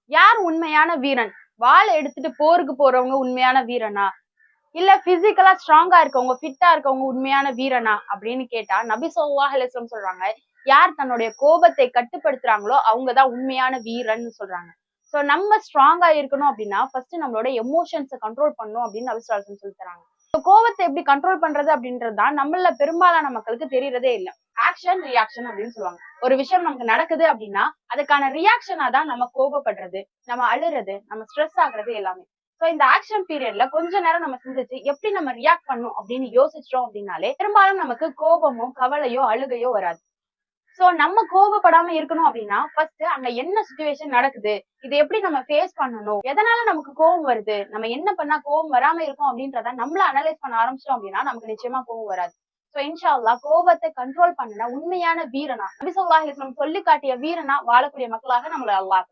யார் உண்மையான வீரன்? வாளை எடுத்துட்டு போருக்கு போறவங்க உண்மையான வீரனா, இல்ல பிசிக்கலா ஸ்ட்ராங்கா இருக்கவங்க, ஃபிட்டா இருக்கவங்க உண்மையான வீரனா அப்படின்னு கேட்டா, நபி ஸல்லல்லாஹு அலைஹி வஸல்லம் சொல்றாங்க, யார் தன்னுடைய கோபத்தை கட்டுப்படுத்துறாங்களோ அவங்கதான் உண்மையான வீரன்னு சொல்றாங்க. சோ நம்ம ஸ்ட்ராங்கா இருக்கணும் அப்படின்னா ஃபர்ஸ்ட் நம்மளோட எமோஷன்ஸை கண்ட்ரோல் பண்ணணும் அப்படின்னு நபி ஸல்லல்லாஹு அலைஹி வஸல்லம் சொல்லி தராங்க. கோவத்தை எப்படி கண்ட்ரோல் பண்றது அப்படின்றதுதான் நம்மள பெரும்பாலான மக்களுக்கு தெரியறதே இல்ல. ஆக்ஷன் ரியாக்ஷன் அப்படின்னு சொல்லுவாங்க. ஒரு விஷயம் நமக்கு நடக்குது அப்படின்னா அதுக்கான ரியாக்ஷனா தான் நம்ம கோபப்படுறது, நம்ம அழுறது, நம்ம ஸ்ட்ரெஸ் ஆகுறது எல்லாமே. சோ இந்த ஆக்ஷன் பீரியட்ல கொஞ்ச நேரம் நம்ம சிந்திச்சு எப்படி நம்ம ரியாக்ட் பண்ணணும் அப்படின்னு யோசிச்சிட்டோம் அப்படின்னாலே பெரும்பாலும் நமக்கு கோபமோ கவலையோ அழுகையோ வராது. சோ நம்ம கோபப்படாம இருக்கணும் அப்படின்னா ஃபர்ஸ்ட் அங்க என்ன சிச்சுவேஷன் நடக்குது, இதை எப்படி நம்ம ஃபேஸ் பண்ணணும், எதனால நமக்கு கோபம் வருது, நம்ம என்ன பண்ணா கோபம் வராம இருக்கும் அப்படின்றத நம்மள அனலைஸ் பண்ண ஆரம்பிச்சோம் அப்படின்னா நமக்கு நிச்சயமா கோபம் வராது. சோ இன்ஷா அல்லாஹ் கோபத்தை கண்ட்ரோல் பண்ணனா உண்மையான வீரனா, நபி ஸல்லல்லாஹு அலைஹி வஸல்லம் சொல்லி காட்டிய வீரனா வாழக்கூடிய மக்களாக நம்மள அல்லாஹ்